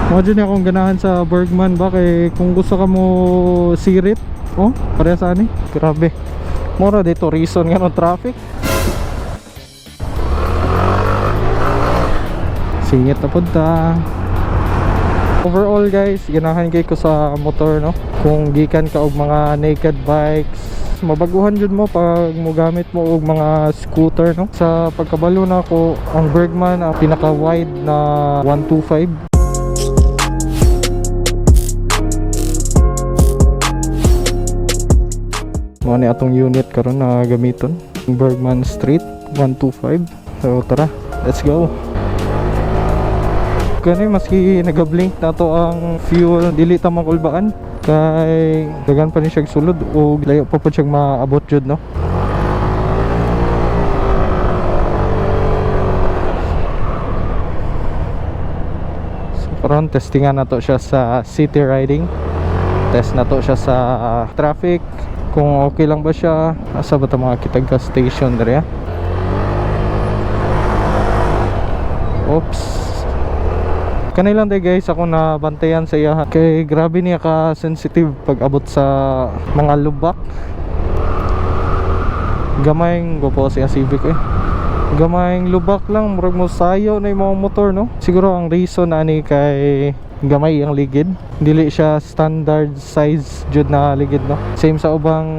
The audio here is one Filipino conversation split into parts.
Imagine akong ganahan sa Bergman ba kay kung gusto ka mo sirit. Oh, pareha sa ani. Grabe. Mura dito reason nga no traffic. Singit na punta. Overall guys, ganahan kay ko sa motor no. Kung gikan ka og mga naked bikes, mabaguhan jud mo pag mo gamit mo og mga scooter no. Sa pagkabalo na ko, ang Bergman ang pinaka wide na 125. Mo ni atong unit karon na gamiton, Bergman Street 125. So tara, let's go. Kani maski nagablink na to ang fuel, dili ta makulbaan kay dagan pa ni siya sulod o layo pa po siyang maabot jud no. So karon testingan na to siya sa city riding, test na to siya sa traffic kung okay lang ba siya. Asa ba ta mga kitag gas station dere? Oops. Kanilang day guys, ako na bantayan sa iya kay grabe niya ka sensitive pag abot sa mga lubak. Gamayng go po siya Civic gamayng lubak lang murag mo sayo na yung mga motor no. Siguro ang reason na ani kay gamay ang ligid, dili siya standard size jud na ligid no. Same sa ubang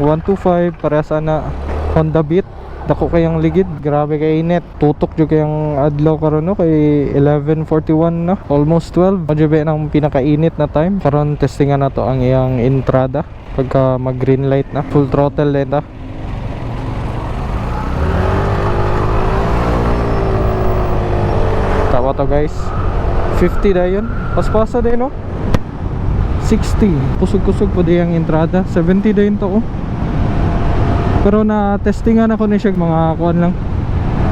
125 para sa na Honda Beat, dako kayang ligid, grabe kay init. Tutok jud kayang adlaw karon no kay 11:41 na, almost 12. Medyo ba nang pinakainit na time. Karon testingan na to ang iyang entrada pagka mag green light na, full throttle din ta. Tawa to guys, 50 dayon, paspasa din no, 60, kusog-kusog po di ang entrada, 70 dayon to oh. Pero na testingan ako ni siya mga kuan lang.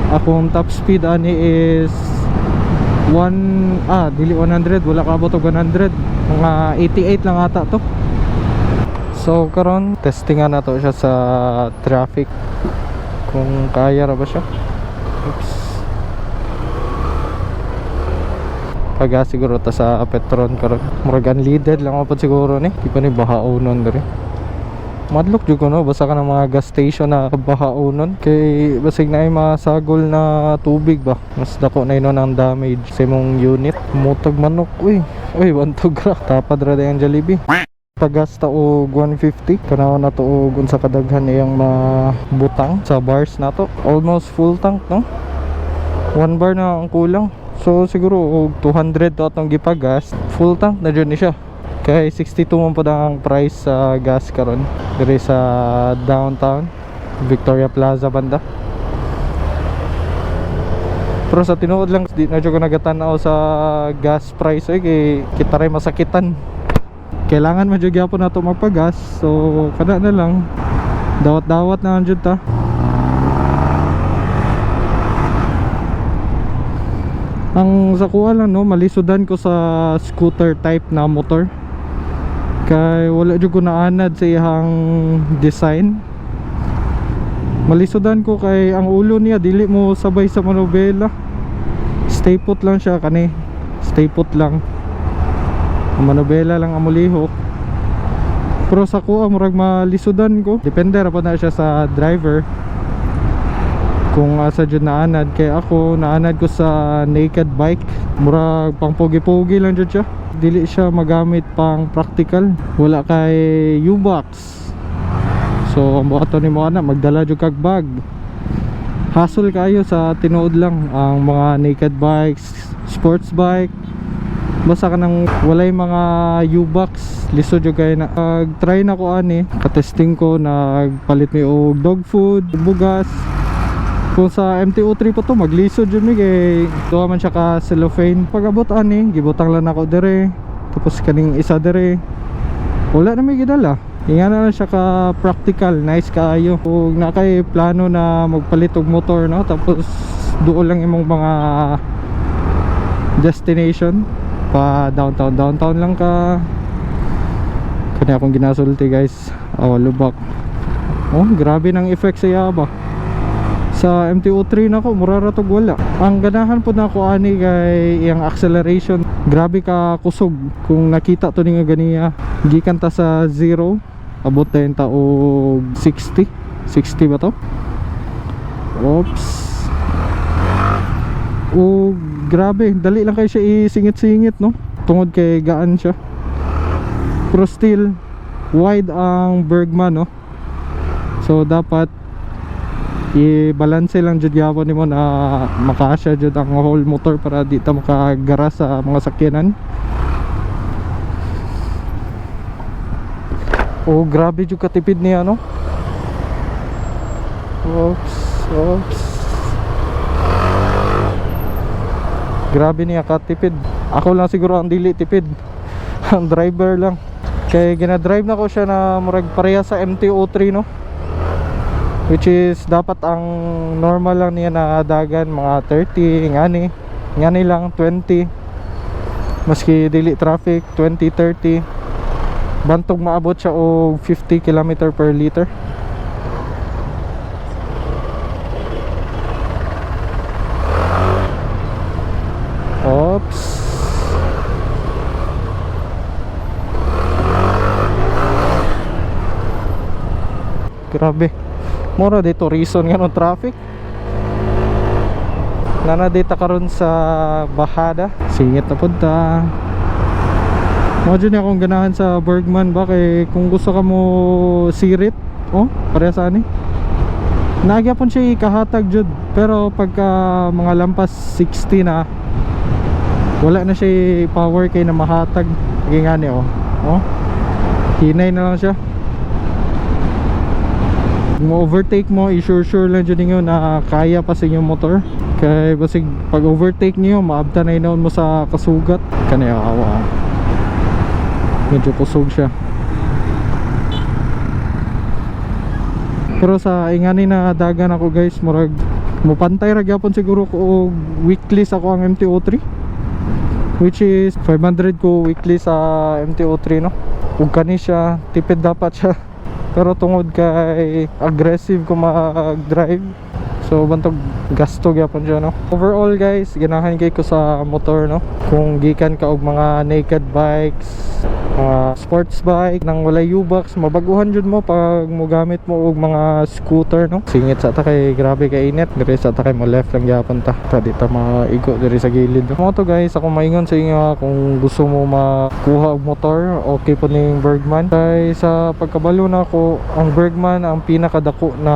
Akong top speed ani is dili 100, wala ka abot og 100, mga 88 lang ata to. So karon testingan na to siya sa traffic kung kaya ra ba siya. Oops. Paga siguro ta sa Petron karon. Murag unleaded lang po siguro ni. Di pa ni bahaonon diri. Madlock jud ko no, basta ka ng mga gas station na bahaonon kay basig na ay masagol na tubig ba. Mas dako na yun ang damage sa imong unit. Mutag manok, uy bantog ra. Tapad ra ang Jollibee. Tagas ta og 150 kanaw na to og unsa kadaghan iyang mabutang sa bars na to. Almost full tank no, 1 bar na ang kulang. So siguro og 200 to atong gipagas, full tank na jud ni siya. Kay 62 man po ang price sa gas karon diri sa downtown Victoria Plaza banda. Pero sa tinuod lang di na jud ko nagatanaw sa gas price kay kita ray masakitan. Kailangan man jud gyapon nato magpagas, so kada na lang dawat-dawat na jud ta. Ang sa kuha lang no, malisudan ko sa scooter type na motor kay wala jud ko naanad sa iyang design. Malisudan ko kay ang ulo niya dili mo sabay sa manobela, stay put lang siya kani, stay put lang, ang manobela lang ang mulihok. Pero sa kuha murag malisudan ko, depende ra pa na siya sa driver kung asa jud naanad. Kay ako naanad ko sa naked bike, murag pang pogi-pogi lang jud siya, dili siya magamit pang practical, wala kay U-box. So ang buhaton nimo ana magdala jud kag bag, hassle kayo sa tinuod lang ang mga naked bikes, sports bike. Basta ka nang walay mga U-box, lisod jud kay na. Try na ko ani, ka-testing ko, nagpalit mi og dog food, bugas. Kung sa MTO3 po to, maglisod yun kay duha man siya ka cellophane. Pag abot ani, gibutang lang ako dire, tapos kaning isa dire, wala na may gidala. Inga na lang siya ka practical, nice kaayo. Kung nakay plano na magpalit og motor no, tapos duol lang imong mga destination pa downtown lang ka. Kanya akong ginasulti guys, lubak. Oh, grabe ng effect sa yaba. Sa MTO3 nako mura ra tog wala. Ang ganahan po na ko ani kay iyang acceleration, grabe ka kusog kung nakita to ni nga ganiya gikan ta sa 0 abot tayo ta og 60 ba to. Oops. Oh, grabe, dali lang kayo siya isingit-singit, no? Tungod kay gaan siya. Pero still wide ang Bergman, no? So dapat i-balance lang jud gyapon nimo na makasya jud ang whole motor para di ta makagara sa mga sakyanan. Oh, grabe jud katipid niya, no? Oops. Grabe niya katipid. Ako lang siguro ang dili tipid. Ang driver lang. Kaya ginadrive na ko siya na murag pareha sa MT-03, no? Which is dapat ang normal lang niya na dagan mga 30, ngani lang 20. Maski dili traffic 20-30. Bantog maabot siya og 50 km per liter. Oops. Grabe. Mura dito reason nga ng traffic. Nana dito karon sa Bahada. Singit na punta. Imagine akong ganahan sa Bergman ba kay kung gusto ka mo sirit. Oh, pareha sa ani. Nagyapon siya ikahatag jud. Pero pagka mga lampas 60 na wala na siya power kay na mahatag. Kaya nga niya, oh, hinay na lang siya. Kung overtake mo, i-sure lang dyan ninyo na kaya pa sa inyong motor. Kaya basig pag overtake niyo, maabta na inaon mo sa kasugat. Kanya awa, medyo kusog siya. Pero sa ingani na dagan ako guys, murag mupantay ra gyapon siguro ko weekly sa ako ang MT-03, which is 500 ko weekly sa MT-03, no? Ug kani siya tipid dapat siya. Pero tungod kay aggressive ko mag-drive, so bantog gasto gyapon siya, no? Overall guys, ganahan kay ko sa motor, no? Kung gikan ka og mga naked bikes, mga sports bike nang walay U-box, mabaguhan jud mo pag mo gamit mo og mga scooter, no? Singit sa ta kay grabe kay init. Diri sa ta kay mo left lang gyapon ta. Pwede ta maigo diri sa gilid. Mo to guys, ako maingon sa inyo kung gusto mo makuha og motor, okay po ning Bergman. Kay sa pagkabalo na ko, ang Bergman ang pinakadako na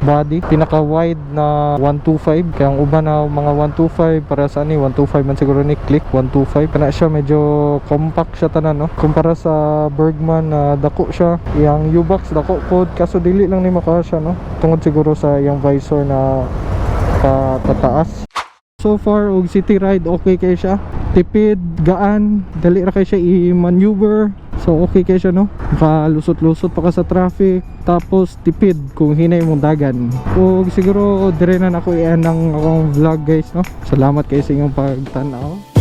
body, pinaka wide na 125. Kaya ang uban na mga 125 para sa ani 125 man siguro ni click 125. Kana siya medyo compact siya tanan, no? Kumpara sa Bergman na dako siya. Yang U-box dako pod kaso dili lang ni makasya, no? Tungod siguro sa yang visor na patataas. So far og city ride okay kay siya. Tipid, gaan, dali ra kay siya i-maneuver. So okay kay siya, no? Makalusot-lusot pa ka sa traffic. Tapos tipid kung hinay mong dagan. Og siguro dire na ako i-end ang akong vlog guys, no? Salamat kayo sa inyong pagtanaw.